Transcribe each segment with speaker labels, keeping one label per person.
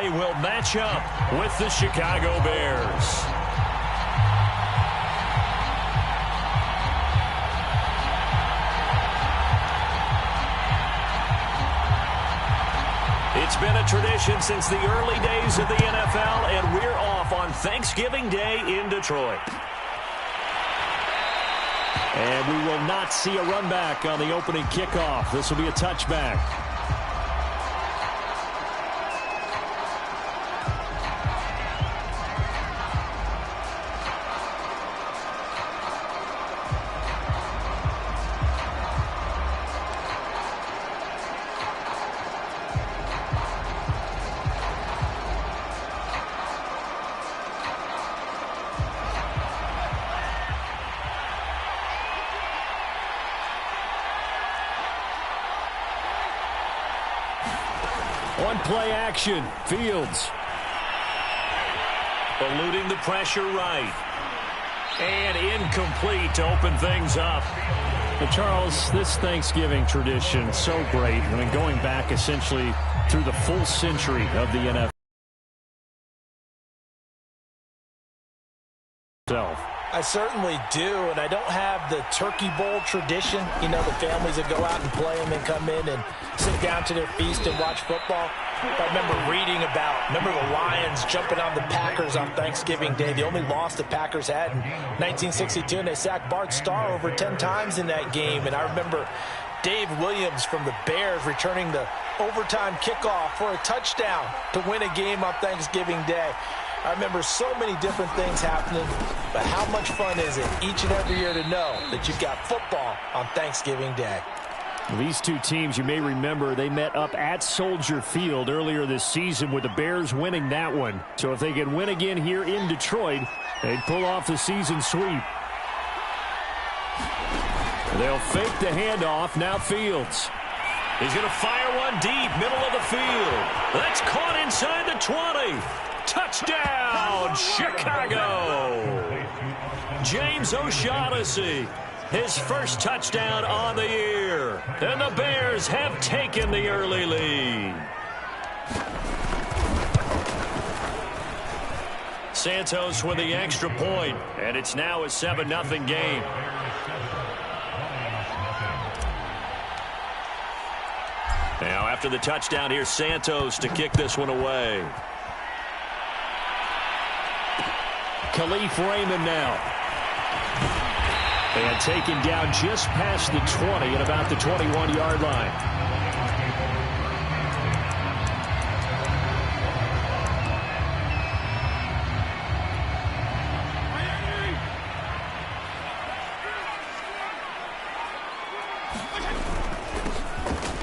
Speaker 1: Bay will match up with the Chicago Bears. It's been a tradition since the early days of the NFL, and we're off on Thanksgiving Day in Detroit. And we will not see a run back on the opening kickoff. This will be a touchback. On play action, Fields. Eluding the pressure right. And incomplete to open things up. But Charles, this Thanksgiving tradition, so great. I mean, going back essentially through the full century of the NFL.
Speaker 2: I certainly do, and I don't have the Turkey Bowl tradition. You know, the families that go out and play them and come in and sit down to their feast and watch football. I remember reading remember the Lions jumping on the Packers on Thanksgiving Day. The only loss the Packers had in 1962, and they sacked Bart Starr over 10 times in that game. And I remember Dave Williams from the Bears returning the overtime kickoff for a touchdown to win a game on Thanksgiving Day. I remember so many different things happening, but how much fun is it each and every year to know that you've got football on Thanksgiving Day?
Speaker 1: These two teams, you may remember, they met up at Soldier Field earlier this season with the Bears winning that one. So if they can win again here in Detroit, they'd pull off the season sweep. They'll fake the handoff. Now Fields. He's going to fire one deep, middle of the field. That's caught inside the 20. Touchdown, Chicago! James O'Shaughnessy, his first touchdown on the year. And the Bears have taken the early lead. Santos with the extra point, and it's now a 7-0 game. Now after the touchdown, here's Santos to kick this one away. Khalif Raymond now. And taken down just past the 20 at about the 21-yard line.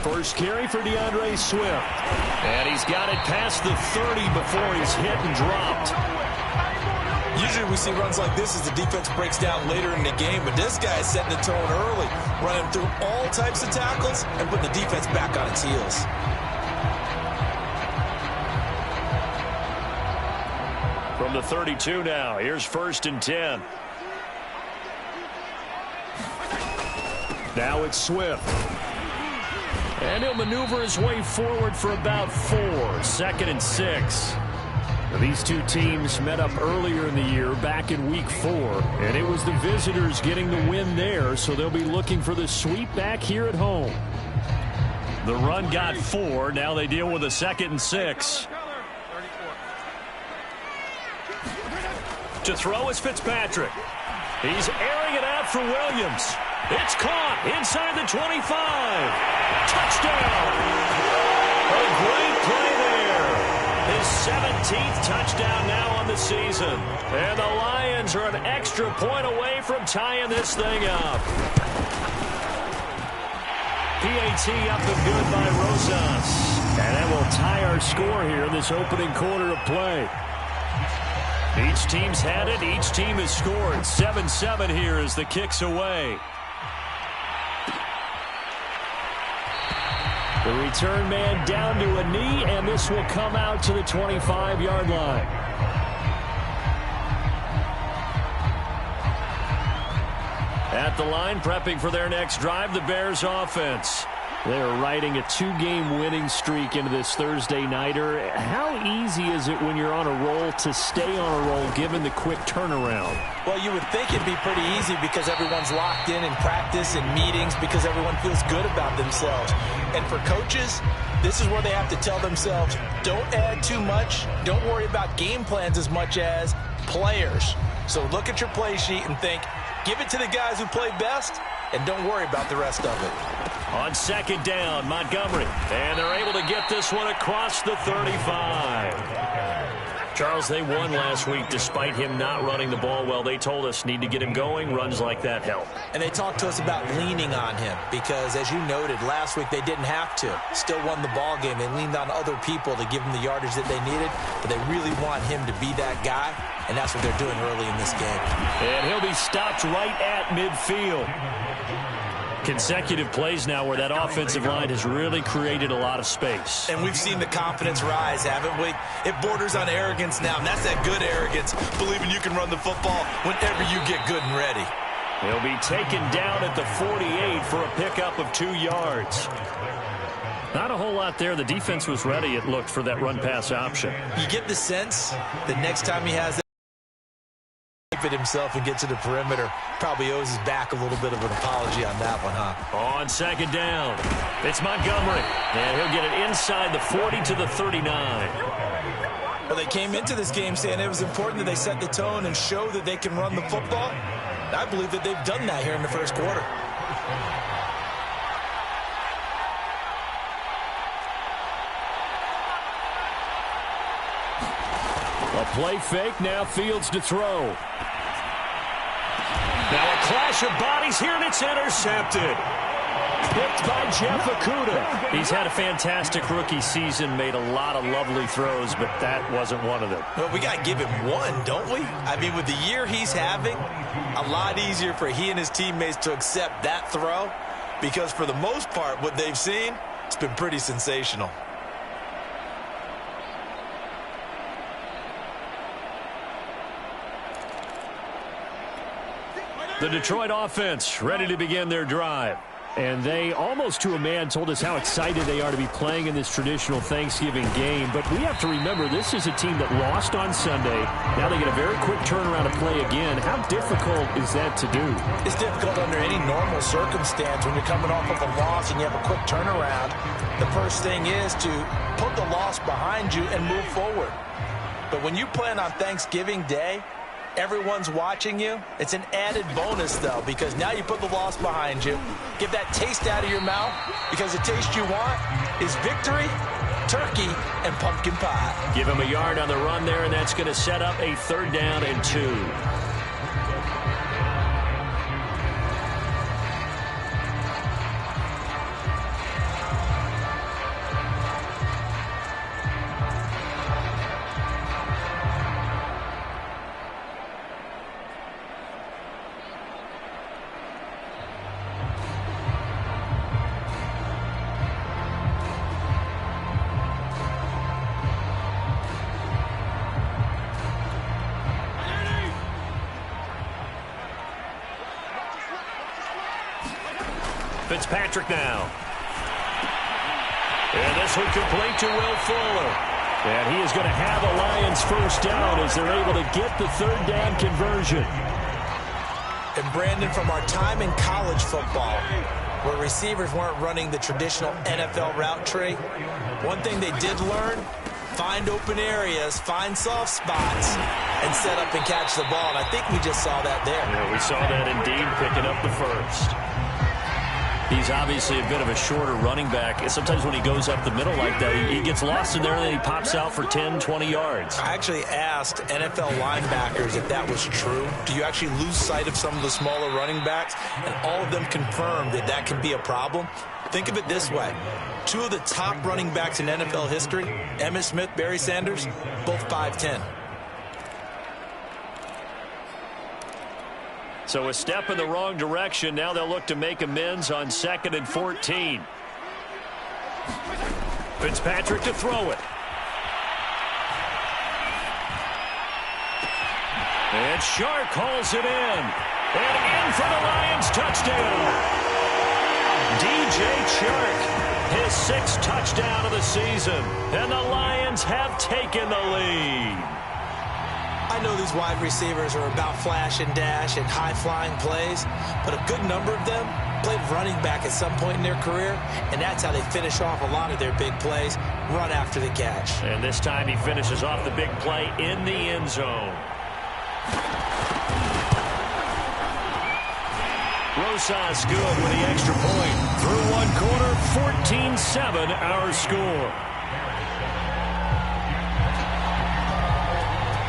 Speaker 1: First carry for DeAndre Swift. And he's got it past the 30 before he's hit and dropped.
Speaker 2: Usually we see runs like this as the defense breaks down later in the game, but this guy is setting the tone early, running through all types of tackles and putting the defense back on its heels.
Speaker 1: From the 32 now, here's 1st and 10. Now it's Swift. And he'll maneuver his way forward for about 4. 2nd and 6. These two teams met up earlier in the year, back in Week 4, and it was the visitors getting the win there, so they'll be looking for the sweep back here at home. The run got 4. Now they deal with a 2nd and 6. To throw is Fitzpatrick. He's airing it out for Williams. It's caught inside the 25. Touchdown! A great play there. His 17th touchdown now on the season. And the Lions are an extra point away from tying this thing up. PAT up and good by Rosas. And that will tie our score here in this opening quarter of play. Each team's had it. Each team has scored. 7-7 here as the kick's away. The return man down to a knee, and this will come out to the 25-yard line. At the line, prepping for their next drive, the Bears offense. They are riding a two-game winning streak into this Thursday nighter. How easy is it when you're on a roll to stay on a roll given the quick turnaround?
Speaker 2: Well, you would think it'd be pretty easy because everyone's locked in practice and meetings because everyone feels good about themselves. And for coaches, this is where they have to tell themselves, don't add too much. Don't worry about game plans as much as players. So look at your play sheet and think, give it to the guys who play best, and don't worry about the rest of it.
Speaker 1: On second down, Montgomery. And they're able to get this one across the 35. Charles, they won last week despite him not running the ball well. They told us need to get him going. Runs like that help.
Speaker 2: And they talked to us about leaning on him because, as you noted, last week they didn't have to. Still won the ball game. They leaned on other people to give them the yardage that they needed, but they really want him to be that guy, and that's what they're doing early in this game.
Speaker 1: And he'll be stopped right at midfield. Consecutive plays now where that offensive line has really created a lot of space.
Speaker 2: And we've seen the confidence rise, haven't we? It borders on arrogance now, and that's that good arrogance, believing you can run the football whenever you get good and ready.
Speaker 1: He'll be taken down at the 48 for a pickup of 2 yards. Not a whole lot there. The defense was ready, it looked, for that run-pass option.
Speaker 2: You get the sense that next time he has it himself and get to the perimeter, probably owes his back a little bit of an apology on that one, huh?
Speaker 1: On second down, it's Montgomery, and he'll get it inside the 40 to the 39.
Speaker 2: Well, they came into this game saying it was important that they set the tone and show that they can run the football. I believe that they've done that here in the first quarter.
Speaker 1: A play fake, now Fields to throw. Now a clash of bodies here, and it's intercepted. Picked by Jeff Okudah. He's had a fantastic rookie season, made a lot of lovely throws, but that wasn't one of them.
Speaker 2: Well, we got to give him one, don't we? I mean, with the year he's having, a lot easier for he and his teammates to accept that throw because for the most part, what they've seen, it's been pretty sensational.
Speaker 1: The Detroit offense ready to begin their drive. And they, almost to a man, told us how excited they are to be playing in this traditional Thanksgiving game. But we have to remember, this is a team that lost on Sunday. Now they get a very quick turnaround to play again. How difficult is that to do?
Speaker 2: It's difficult under any normal circumstance when you're coming off of a loss and you have a quick turnaround. The first thing is to put the loss behind you and move forward. But when you play on Thanksgiving Day, everyone's watching you. It's an added bonus, though, because now you put the loss behind you. Get that taste out of your mouth, because the taste you want is victory, turkey, and pumpkin pie.
Speaker 1: Give him a yard on the run there, and that's going to set up a 3rd down and 2. Fitzpatrick now. And this one complete to Will Fuller. And he is going to have a Lions 1st down as they're able to get the 3rd down conversion.
Speaker 2: And Brandon, from our time in college football, where receivers weren't running the traditional NFL route tree, one thing they did learn, find open areas, find soft spots, and set up and catch the ball. And I think we just saw that there.
Speaker 1: Yeah, we saw that indeed, picking up the 1st. He's obviously a bit of a shorter running back. Sometimes when he goes up the middle like that, he gets lost in there, and then he pops out for 10, 20 yards.
Speaker 2: I actually asked NFL linebackers if that was true. Do you actually lose sight of some of the smaller running backs? And all of them confirmed that that can be a problem. Think of it this way. 2 of the top running backs in NFL history, Emmitt Smith, Barry Sanders, both 5'10".
Speaker 1: So a step in the wrong direction. Now they'll look to make amends on 2nd and 14. Fitzpatrick to throw it. And Shark hauls it in. And in for the Lions touchdown. DJ Chark his 6th touchdown of the season, and the Lions have taken the lead.
Speaker 2: I know these wide receivers are about flash and dash and high-flying plays, but a good number of them played running back at some point in their career, and that's how they finish off a lot of their big plays, run after the catch.
Speaker 1: And this time he finishes off the big play in the end zone. Rosas good with the extra point. Through one quarter, 14-7 our score.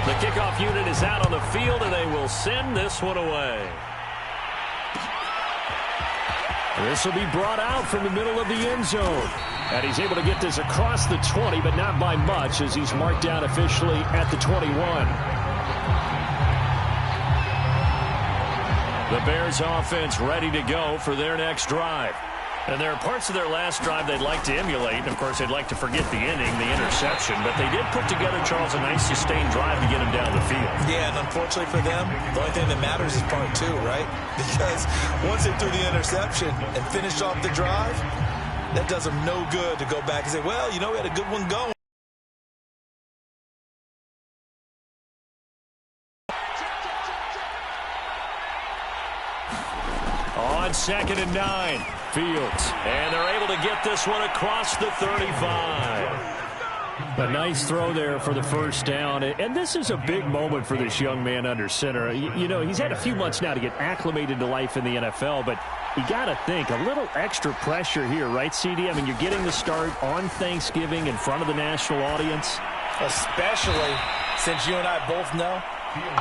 Speaker 1: The kickoff unit is out on the field, and they will send this one away. This will be brought out from the middle of the end zone. And he's able to get this across the 20, but not by much, as he's marked down officially at the 21. The Bears offense ready to go for their next drive. And there are parts of their last drive they'd like to emulate. And, of course, they'd like to forget the inning, the interception. But they did put together, Charles, a nice sustained drive to get him down the field.
Speaker 2: Yeah, and unfortunately for them, the only thing that matters is part 2, right? Because once they threw the interception and finished off the drive, that does them no good to go back and say, well, you know, we had a good one going.
Speaker 1: On 2nd and 9, Fields. And they're able to get this one across the 35. A nice throw there for the first down. And this is a big moment for this young man under center. You know, he's had a few months now to get acclimated to life in the NFL, but you got to think, a little extra pressure here, right, CD? I mean, you're getting the start on Thanksgiving in front of the national audience.
Speaker 2: Especially since you and I both know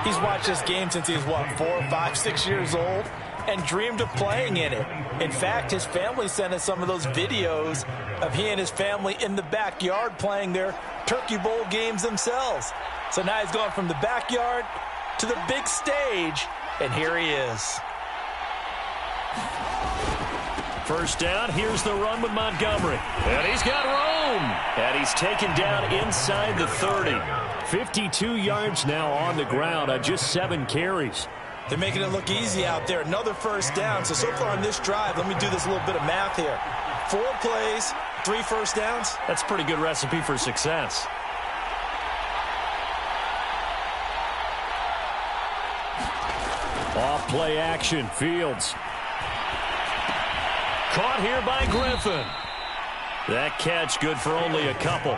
Speaker 2: he's watched this game since he was, what, 4, 5, 6 years old? And dreamed of playing in it. In fact, his family sent us some of those videos of he and his family in the backyard playing their Turkey Bowl games themselves. So now he's gone from the backyard to the big stage, and here he is.
Speaker 1: First down, here's the run with Montgomery. And he's got room. And he's taken down inside the 30. 52 yards now on the ground on just 7 carries.
Speaker 2: They're making it look easy out there. Another first down. So far on this drive, let me do this little bit of math here. 4 plays, 3 first downs.
Speaker 1: That's a pretty good recipe for success. Off play action, Fields. Caught here by Griffin. That catch good for only a couple.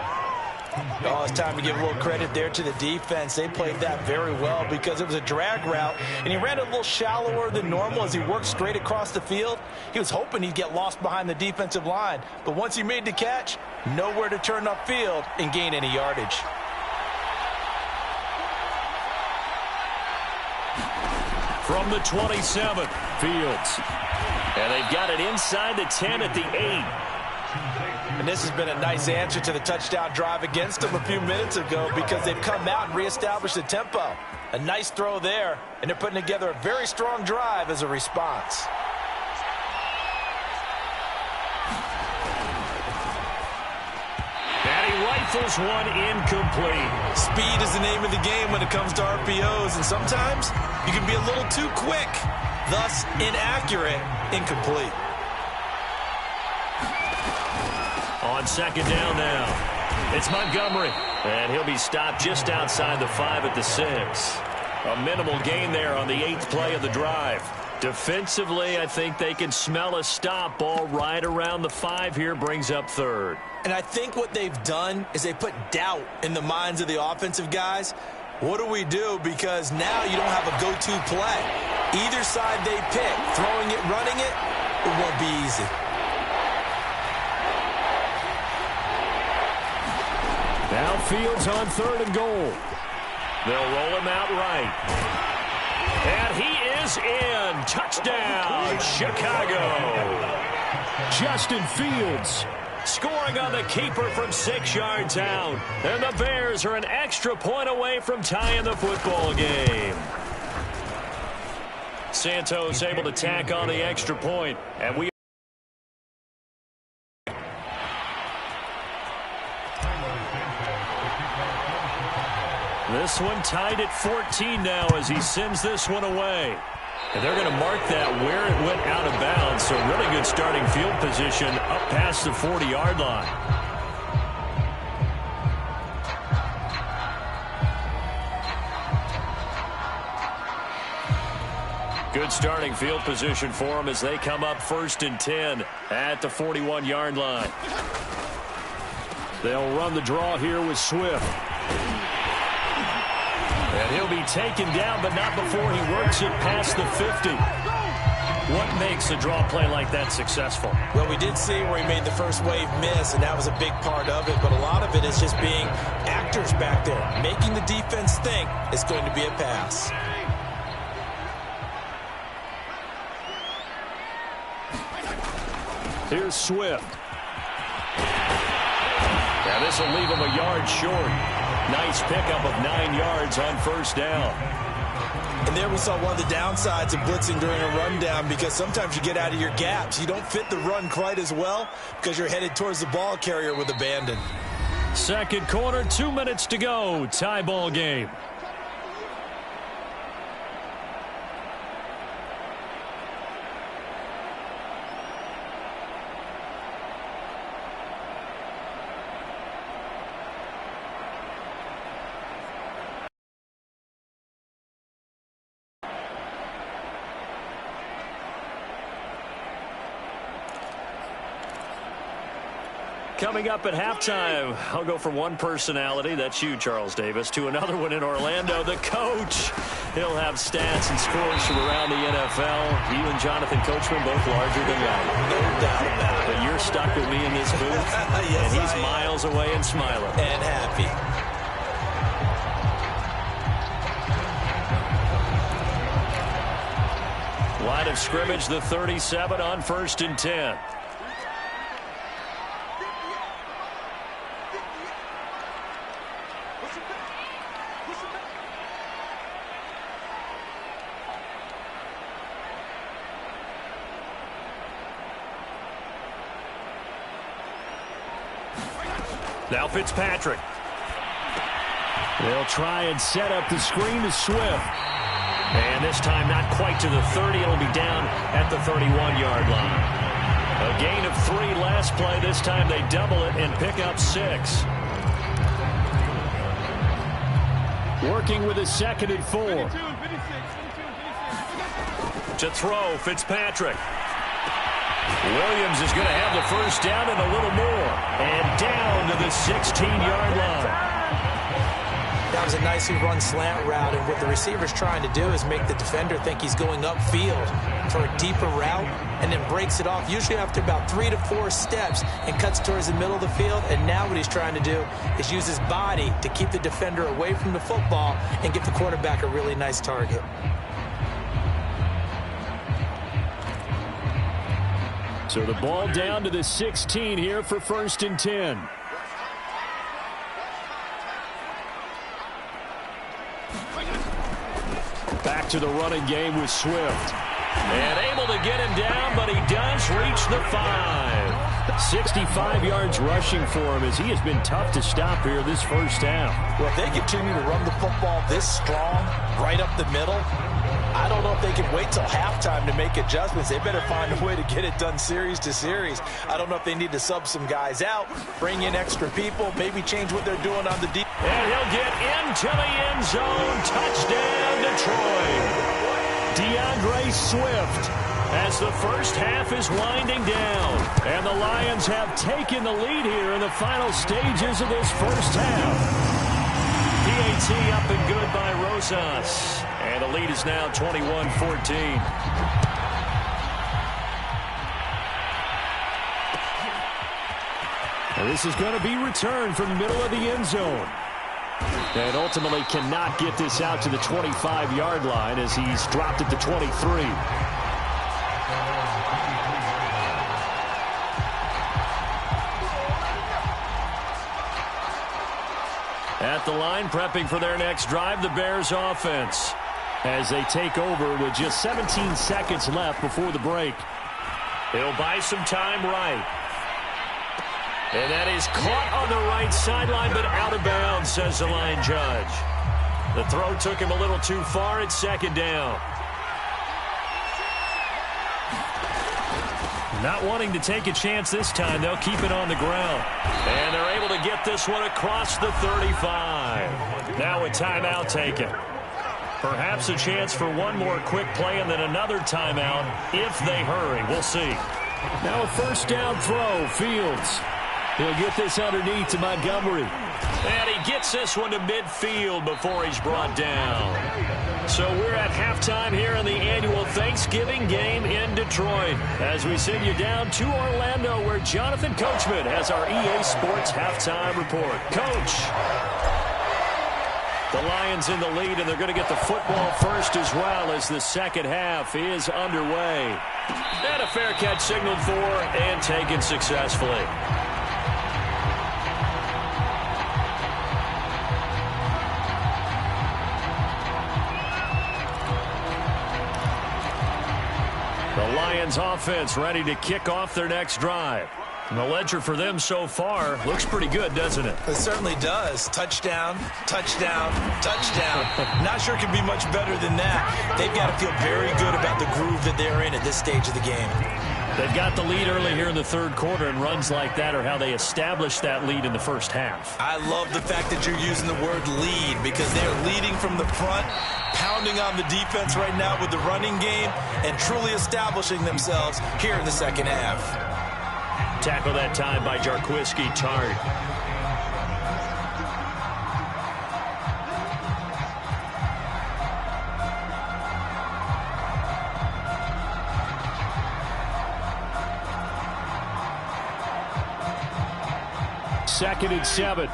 Speaker 2: Oh, it's time to give a little credit there to the defense. They played that very well because it was a drag route, and he ran a little shallower than normal as he worked straight across the field. He was hoping he'd get lost behind the defensive line, but once he made the catch, nowhere to turn upfield and gain any yardage.
Speaker 1: From the 27, Fields. And they've got it inside the 10 at the 8.
Speaker 2: And this has been a nice answer to the touchdown drive against them a few minutes ago because they've come out and reestablished the tempo. A nice throw there, and they're putting together a very strong drive as a response.
Speaker 1: And he rifles one incomplete.
Speaker 2: Speed is the name of the game when it comes to RPOs, and sometimes you can be a little too quick, thus inaccurate, incomplete.
Speaker 1: On 2nd down now, it's Montgomery. And he'll be stopped just outside the 5 at the 6. A minimal gain there on the 8th play of the drive. Defensively, I think they can smell a stop. Ball right around the 5 here, brings up 3rd.
Speaker 2: And I think what they've done is they put doubt in the minds of the offensive guys. What do we do? Because now you don't have a go-to play. Either side they pick, throwing it, running it, it won't be easy.
Speaker 1: Now Fields on 3rd and goal. They'll roll him out right. And he is in. Touchdown, Chicago. Justin Fields scoring on the keeper from 6 yards out. And the Bears are an extra point away from tying the football game. Santos able to tack on the extra point. And we This one tied at 14 now as he sends this one away. And they're going to mark that where it went out of bounds. So really good starting field position up past the 40-yard line. Good starting field position for them as they come up 1st and 10 at the 41-yard line. They'll run the draw here with Swift. And he'll be taken down, but not before he works it past the 50. What makes a draw play like that successful?
Speaker 2: Well, we did see where he made the first wave miss, and that was a big part of it. But a lot of it is just being actors back there, making the defense think it's going to be a pass.
Speaker 1: Here's Swift. Now this will leave him a yard short. Nice pickup of 9 yards on 1st down.
Speaker 2: And there we saw one of the downsides of blitzing during a rundown, because sometimes you get out of your gaps. You don't fit the run quite as well because you're headed towards the ball carrier with abandon.
Speaker 1: Second quarter, 2 minutes to go. Tie ball game. Coming up at halftime, I'll go from one personality, that's you, Charles Davis, to another one in Orlando, the coach. He'll have stats and scores from around the NFL. You and Jonathan Coachman both larger than life.
Speaker 2: No doubt about it.
Speaker 1: But you're stuck with me in this booth,
Speaker 2: yes,
Speaker 1: and he's miles away and smiling.
Speaker 2: And happy.
Speaker 1: Line of scrimmage, the 37 on 1st and 10. Now Fitzpatrick. They'll try and set up the screen to Swift. And this time not quite to the 30. It'll be down at the 31-yard line. A gain of 3 last play. This time they double it and pick up 6. Working with a 2nd and 4. To throw, Fitzpatrick. Williams is going to have the 1st down and a little more. And down to the 16-yard line.
Speaker 2: That was a nicely run slant route, and what the receiver's trying to do is make the defender think he's going upfield for a deeper route, and then breaks it off, usually after about 3 to 4 steps, and cuts towards the middle of the field. And now what he's trying to do is use his body to keep the defender away from the football and get the quarterback a really nice target.
Speaker 1: So the ball down to the 16 here for 1st and 10. Back to the running game with Swift. And able to get him down, but he does reach the 5. 65 yards rushing for him as he has been tough to stop here this 1st half.
Speaker 2: Well, if they continue to run the football this strong, right up the middle, I don't know if they can wait till halftime to make adjustments. They better find a way to get it done series to series. I don't know if they need to sub some guys out, bring in extra people, maybe change what they're doing on the deep.
Speaker 1: And he'll get into the end zone. Touchdown, Detroit. DeAndre Swift as the 1st half is winding down. And the Lions have taken the lead here in the final stages of this 1st half. PAT up and good by Rosas. And the lead is now 21-14. And this is going to be returned from the middle of the end zone. And ultimately cannot get this out to the 25-yard line as he's dropped at the 23. At the line, prepping for their next drive, the Bears offense, as they take over with just 17 seconds left before the break. He'll buy some time right. And that is caught on the right sideline, but out of bounds, says the line judge. The throw took him a little too far at 2nd down. Not wanting to take a chance this time, they'll keep it on the ground. And they're able to get this one across the 35. Now a timeout taken. Perhaps a chance for one more quick play and then another timeout if they hurry. We'll see. Now a first down throw, Fields. He'll get this underneath to Montgomery. And he gets this one to midfield before he's brought down. So we're at halftime here in the annual Thanksgiving game in Detroit as we send you down to Orlando where Jonathan Coachman has our EA Sports halftime report. Coach. The Lions in the lead, and they're going to get the football first as well as the second half is underway. And a fair catch signaled for and taken successfully. The Lions offense ready to kick off their next drive. And the ledger for them so far looks pretty good, doesn't it?
Speaker 2: It certainly does. Touchdown, touchdown, touchdown. Not sure it could be much better than that. They've got to feel very good about the groove that they're in at this stage of the game.
Speaker 1: They've got the lead early here in the third quarter, and runs like that are how they established that lead in the first half.
Speaker 2: I love the fact that you're using the word lead because they're leading from the front, pounding on the defense right now with the running game, and truly establishing themselves here in the second half.
Speaker 1: Tackle that time by Jarquiski Tartt. Second and 7.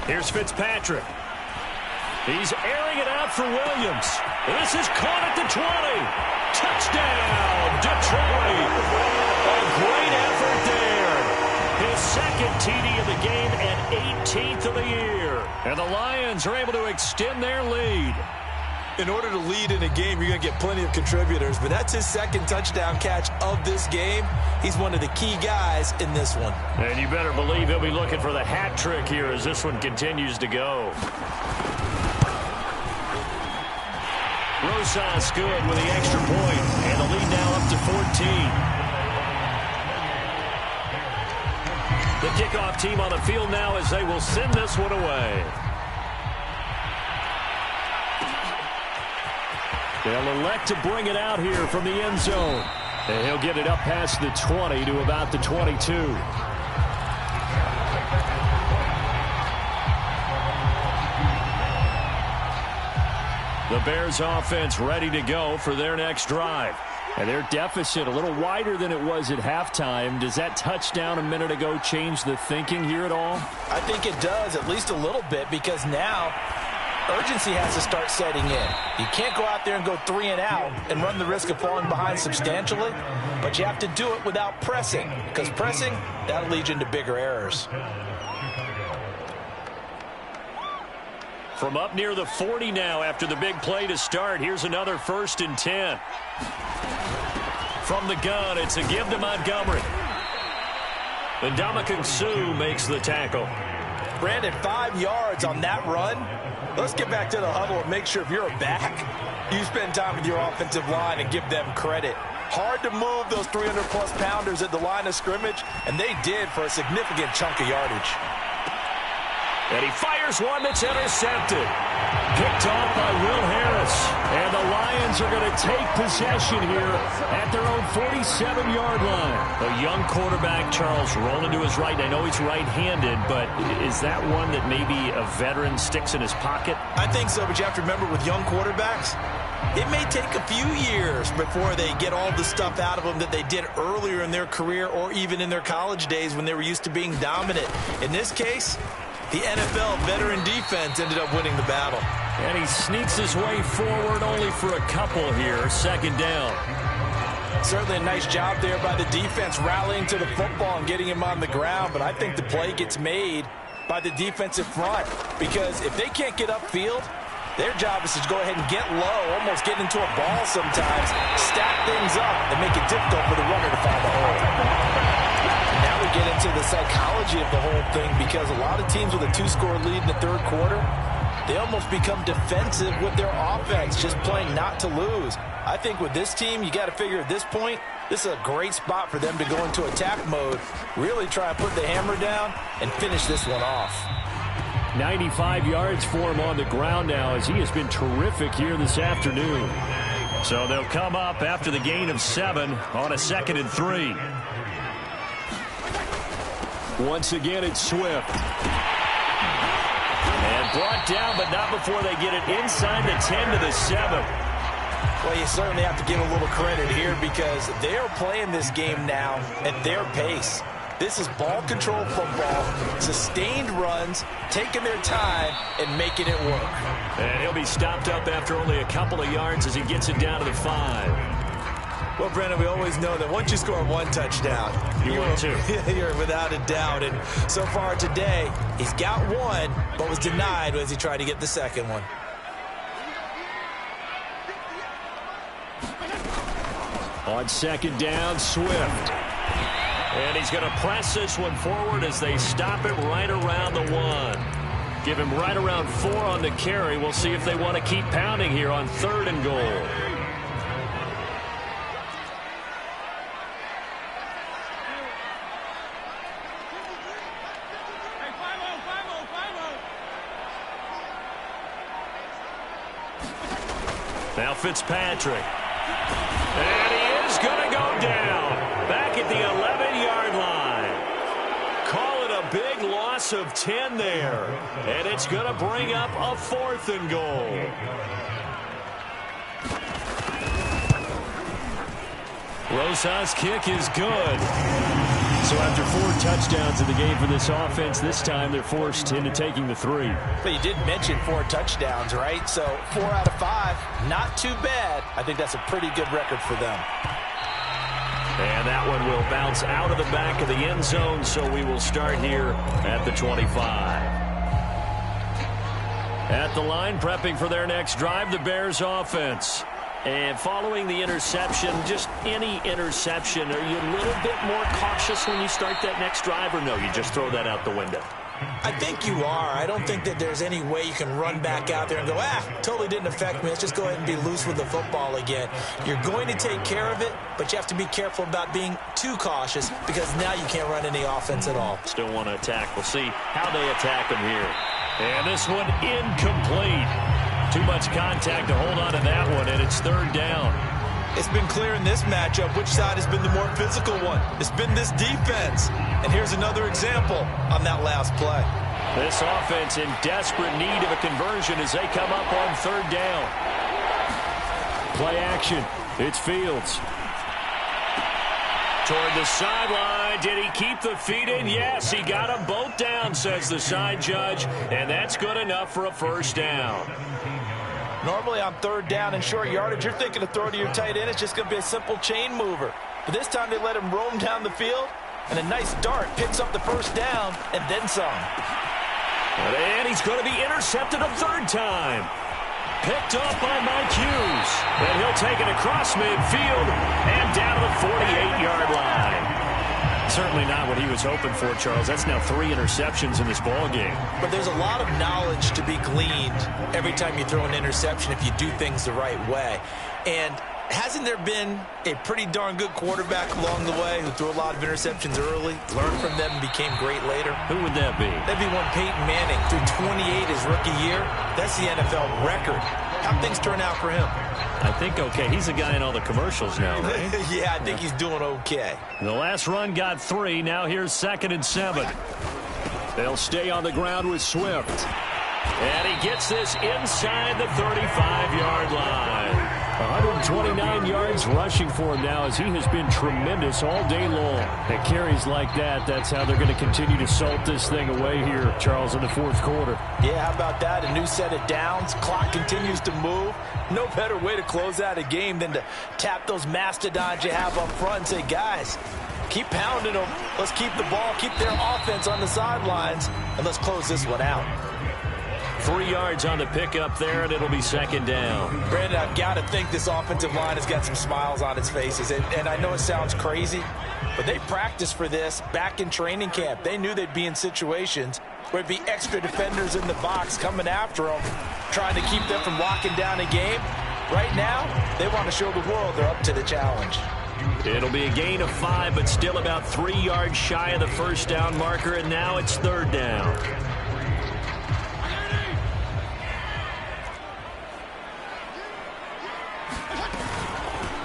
Speaker 1: Here's Fitzpatrick. He's airing it out for Williams. This is caught at the 20. Touchdown, Detroit. A great effort there. His second TD of the game and 18th of the year. And the Lions are able to extend their lead.
Speaker 2: In order to lead in a game, you're going to get plenty of contributors, but that's his second touchdown catch of this game. He's one of the key guys in this one.
Speaker 1: And you better believe he'll be looking for the hat trick here as this one continues to go. Rosas good with the extra point, and the lead now up to 14. The kickoff team on the field now as they will send this one away. They'll elect to bring it out here from the end zone. And he'll get it up past the 20 to about the 22. The Bears offense ready to go for their next drive. And their deficit a little wider than it was at halftime. Does that touchdown a minute ago change the thinking here at all?
Speaker 2: I think it does, at least a little bit, because now urgency has to start setting in. You can't go out there and go 3 and out and run the risk of falling behind substantially, but you have to do it without pressing, because pressing, that'll lead you into bigger errors.
Speaker 1: From up near the 40 now after the big play to start, here's another 1st and 10. From the gun, it's a give to Montgomery. And Ndamukong Suh makes the tackle.
Speaker 2: Brandon, 5 yards on that run. Let's get back to the huddle and make sure if you're a back, you spend time with your offensive line and give them credit. Hard to move those 300-plus pounders at the line of scrimmage, and they did for a significant chunk of yardage.
Speaker 1: And he fires one that's intercepted. Picked off by Will Harris. And the Lions are going to take possession here at their own 47-yard line. A young quarterback, Charles, rolling to his right. I know he's right-handed, but is that one that maybe a veteran sticks in his pocket?
Speaker 2: I think so, but you have to remember with young quarterbacks, it may take a few years before they get all the stuff out of them that they did earlier in their career or even in their college days when they were used to being dominant. In this case, the NFL veteran defense ended up winning the battle.
Speaker 1: And he sneaks his way forward only for a couple here. Second down.
Speaker 2: Certainly a nice job there by the defense rallying to the football and getting him on the ground, but I think the play gets made by the defensive front because if they can't get upfield, their job is to go ahead and get low, almost get into a ball sometimes, stack things up, and make it difficult for the runner to find a hole. Now we get into the psychology of the whole thing because a lot of teams with a 2-score lead in the third quarter, they almost become defensive with their offense, just playing not to lose. I think with this team, you got to figure at this point, this is a great spot for them to go into attack mode, really try and put the hammer down and finish this one off.
Speaker 1: 95 yards for him on the ground now as he has been terrific here this afternoon. So they'll come up after the gain of 7 on a 2nd and 3. Once again, it's Swift. And brought down, but not before they get it inside the 10 to the 7.
Speaker 2: Well, you certainly have to give a little credit here because they're playing this game now at their pace. This is ball control football, sustained runs, taking their time and making it work.
Speaker 1: And he'll be stopped up after only a couple of yards as he gets it down to the 5.
Speaker 2: Well, Brennan, we always know that once you score 1 touchdown, you're without a doubt. And so far today, he's got 1, but was denied as he tried to get the 2nd one.
Speaker 1: On 2nd down, Swift. And he's going to press this one forward as they stop it right around the 1. Give him right around 4 on the carry. We'll see if they want to keep pounding here on 3rd and goal. Now Fitzpatrick. And he is going to go down. Back at the 11-yard line. Call it a big loss of 10 there. And it's going to bring up a 4th and goal. Rosas' kick is good. So after 4 touchdowns in the game for this offense, this time they're forced into taking the 3.
Speaker 2: But you did mention 4 touchdowns, right? So 4 out of 5, not too bad. I think that's a pretty good record for them.
Speaker 1: And that one will bounce out of the back of the end zone, so we will start here at the 25. At the line, prepping for their next drive, the Bears offense. And following the interception, just any interception, are you a little bit more cautious when you start that next drive, or no, you just throw that out the window?
Speaker 2: I think you are. I don't think that there's any way you can run back out there and go, totally didn't affect me. Let's just go ahead and be loose with the football again. You're going to take care of it, but you have to be careful about being too cautious because now you can't run any offense at all.
Speaker 1: Still want to attack. We'll see how they attack him here. And this one incomplete. Too much contact to hold on to that one, and it's 3rd down.
Speaker 2: It's been clear in this matchup which side has been the more physical one. It's been this defense. And here's another example on that last play.
Speaker 1: This offense in desperate need of a conversion as they come up on 3rd down. Play action. It's Fields. Toward the sideline. Did he keep the feet in? Yes, he got them both down, says the side judge. And that's good enough for a 1st down.
Speaker 2: Normally on 3rd down and short yardage, you're thinking of throw to your tight end. It's just going to be a simple chain mover. But this time they let him roam down the field, and a nice dart picks up the 1st down and then some.
Speaker 1: And he's going to be intercepted a 3rd time. Picked up by Mike Hughes. And he'll take it across midfield and down to the 48-yard line. Certainly not what he was hoping for, Charles. That's now 3 interceptions in this ball game.
Speaker 2: But there's a lot of knowledge to be gleaned every time you throw an interception if you do things the right way. And hasn't there been a pretty darn good quarterback along the way who threw a lot of interceptions early, learned from them, and became great later?
Speaker 1: Who would that be?
Speaker 2: That'd be one Peyton Manning. Threw 28 his rookie year. That's the NFL record. How'd things turn out for him?
Speaker 1: I think okay. He's a guy in all the commercials now, right?
Speaker 2: Yeah, I think he's doing okay.
Speaker 1: The last run got 3. Now here's 2nd and 7. They'll stay on the ground with Swift. And he gets this inside the 35-yard line. 129 yards rushing for him now as he has been tremendous all day long. At carries like that, that's how they're going to continue to salt this thing away here, Charles, in the 4th quarter.
Speaker 2: Yeah, how about that? A new set of downs. Clock continues to move. No better way to close out a game than to tap those mastodons you have up front and say, guys, keep pounding them. Let's keep the ball, keep their offense on the sidelines, and let's close this one out.
Speaker 1: 3 yards on the pickup there, and it'll be second down.
Speaker 2: Brandon, I've got to think this offensive line has got some smiles on its faces. And I know it sounds crazy, but they practiced for this back in training camp. They knew they'd be in situations where it'd be extra defenders in the box coming after them, trying to keep them from locking down a game. Right now, they want to show the world they're up to the challenge.
Speaker 1: It'll be a gain of 5, but still about 3 yards shy of the first down marker, and now it's third down.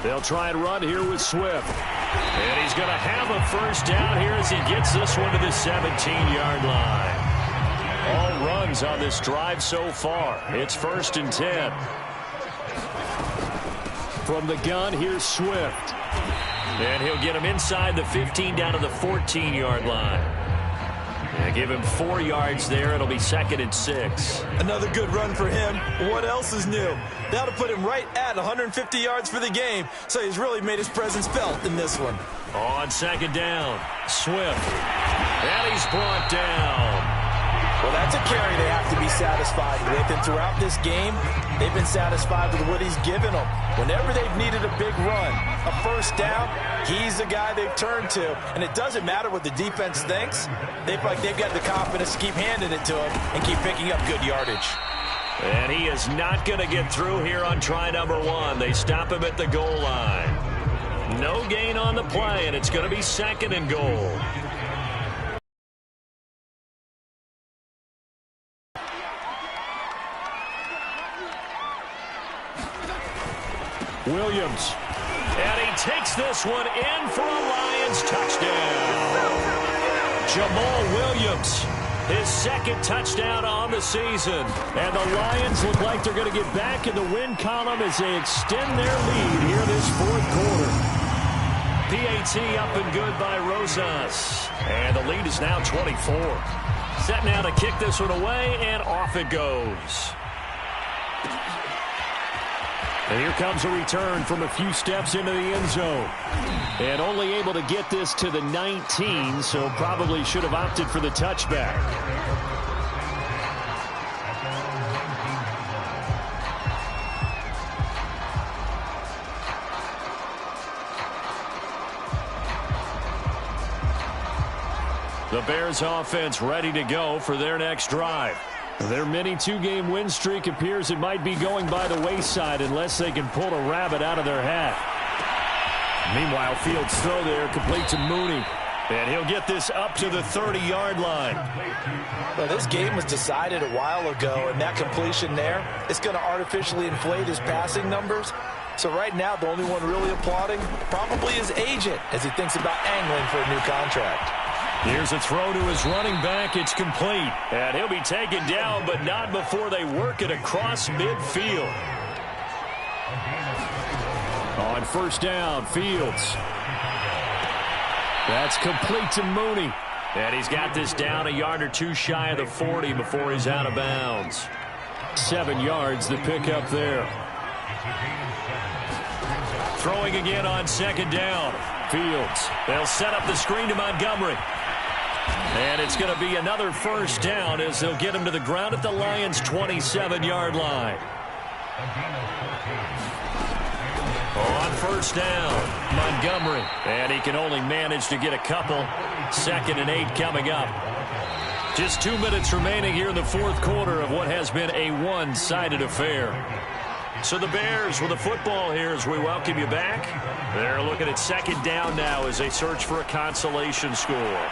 Speaker 1: They'll try and run here with Swift. And he's going to have a first down here as he gets this one to the 17-yard line. All runs on this drive so far. It's 1st and 10. From the gun, here's Swift. And he'll get him inside the 15 down to the 14-yard line. And give him 4 yards there. It'll be 2nd and 6.
Speaker 2: Another good run for him. What else is new? That'll put him right at 150 yards for the game. So he's really made his presence felt in this one.
Speaker 1: On 2nd down, Swift. And he's brought down.
Speaker 2: Well, that's a carry they have to be satisfied with. And throughout this game, they've been satisfied with what he's given them. Whenever they've needed a big run, a first down, he's the guy they've turned to. And it doesn't matter what the defense thinks. They feel like they've got the confidence to keep handing it to him and keep picking up good yardage.
Speaker 1: And he is not going to get through here on try number 1. They stop him at the goal line. No gain on the play, and it's going to be 2nd and goal. Williams. And he takes this one in for a Lions touchdown. Jamal Williams, his 2nd touchdown on the season. And the Lions look like they're going to get back in the win column as they extend their lead here this 4th quarter. PAT up and good by Rosas. And the lead is now 24. Set now to kick this one away, and off it goes. And here comes a return from a few steps into the end zone. And only able to get this to the 19, so probably should have opted for the touchback. The Bears offense ready to go for their next drive. Their mini 2-game win streak appears it might be going by the wayside unless they can pull a rabbit out of their hat. Meanwhile, Fields' throw there complete to Mooney. And he'll get this up to the 30-yard line.
Speaker 2: Well, this game was decided a while ago, and that completion there is going to artificially inflate his passing numbers. So right now, the only one really applauding probably his agent as he thinks about angling for a new contract.
Speaker 1: Here's a throw to his running back. It's complete. And he'll be taken down, but not before they work it across midfield. On 1st down, Fields. That's complete to Mooney. And he's got this down a yard or 2 shy of the 40 before he's out of bounds. 7 yards the pickup there. Throwing again on 2nd down. Fields. They'll set up the screen to Montgomery. And it's going to be another first down as they'll get him to the ground at the Lions' 27-yard line. On 1st down, Montgomery. And he can only manage to get a couple. 2nd and 8 coming up. Just 2 minutes remaining here in the 4th quarter of what has been a one-sided affair. So the Bears with the football here as we welcome you back. They're looking at 2nd down now as they search for a consolation score.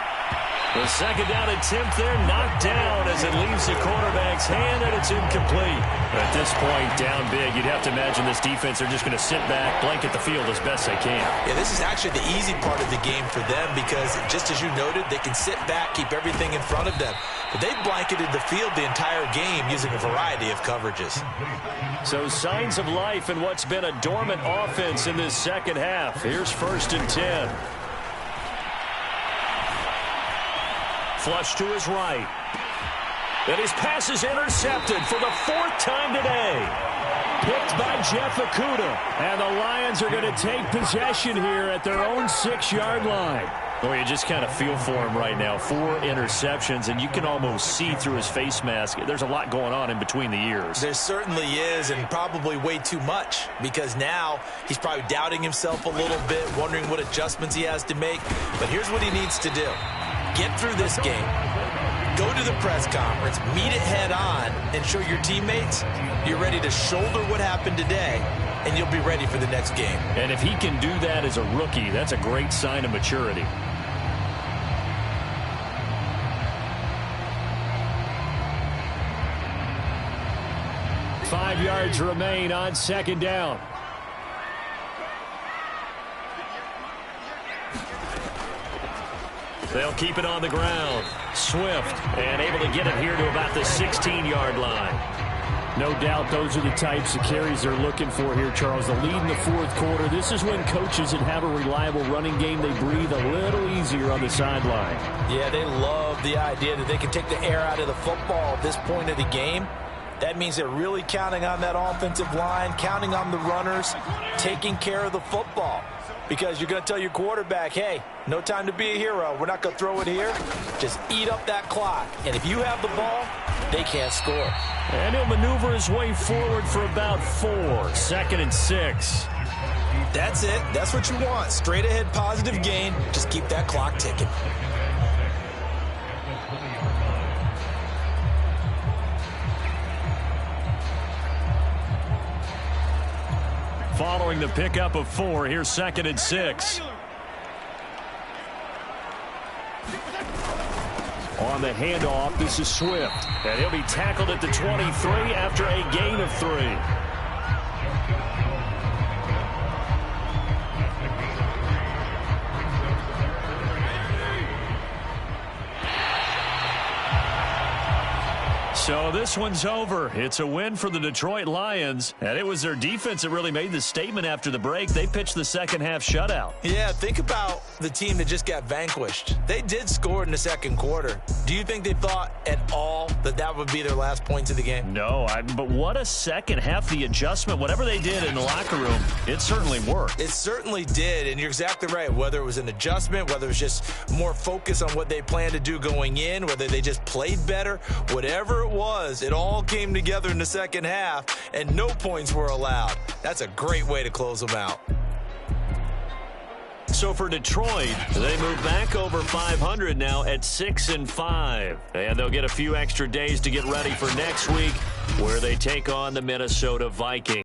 Speaker 1: The 2nd down attempt there knocked down as it leaves the quarterback's hand, and it's incomplete. At this point, down big, you'd have to imagine this defense are just going to sit back, blanket the field as best they can.
Speaker 2: Yeah, this is actually the easy part of the game for them because, just as you noted, they can sit back, keep everything in front of them. But they've blanketed the field the entire game using a variety of coverages.
Speaker 1: So signs of life in what's been a dormant offense in this 2nd half. Here's 1st and 10. Flush to his right. And his pass is intercepted for the 4th time today. Picked by Jeff Okudah. And the Lions are going to take possession here at their own 6-yard line. Well, you just kind of feel for him right now. 4 interceptions, and you can almost see through his face mask. There's a lot going on in between the ears.
Speaker 2: There certainly is, and probably way too much, because now he's probably doubting himself a little bit, wondering what adjustments he has to make. But here's what he needs to do. Get through this game. Go to the press conference, meet it head on, and show your teammates you're ready to shoulder what happened today, and you'll be ready for the next game.
Speaker 1: And if he can do that as a rookie, that's a great sign of maturity. Five yards remain on second down. They'll keep it on the ground. Swift, and able to get it here to about the 16-yard line. No doubt those are the types of carries they're looking for here, Charles. The lead in the fourth quarter. This is when coaches that have a reliable running game, they breathe a little easier on the sideline.
Speaker 2: Yeah, they love the idea that they can take the air out of the football at this point of the game. That means they're really counting on that offensive line, counting on the runners, taking care of the football. Because you're going to tell your quarterback, hey, no time to be a hero. We're not going to throw it here. Just eat up that clock. And if you have the ball, they can't score.
Speaker 1: And he'll maneuver his way forward for about 4. Second and 6.
Speaker 2: That's it. That's what you want. Straight ahead positive gain. Just keep that clock ticking.
Speaker 1: Following the pickup of 4, here's second and 6. On the handoff, this is Swift. And he'll be tackled at the 23 after a gain of 3. So this one's over. It's a win for the Detroit Lions, and it was their defense that really made the statement after the break. They pitched the second half shutout.
Speaker 2: Yeah, think about the team that just got vanquished. They did score in the second quarter. Do you think they thought at all that that would be their last points of the game?
Speaker 1: No, but what a second half. The adjustment, whatever they did in the locker room, it certainly worked.
Speaker 2: It certainly did, and you're exactly right. Whether it was an adjustment, whether it was just more focus on what they planned to do going in, whether they just played better, whatever it was, it all came together in the second half, and no points were allowed. That's a great way to close them out.
Speaker 1: So for Detroit, they move back over 500 now at 6-5. And they'll get a few extra days to get ready for next week, where they take on the Minnesota Vikings.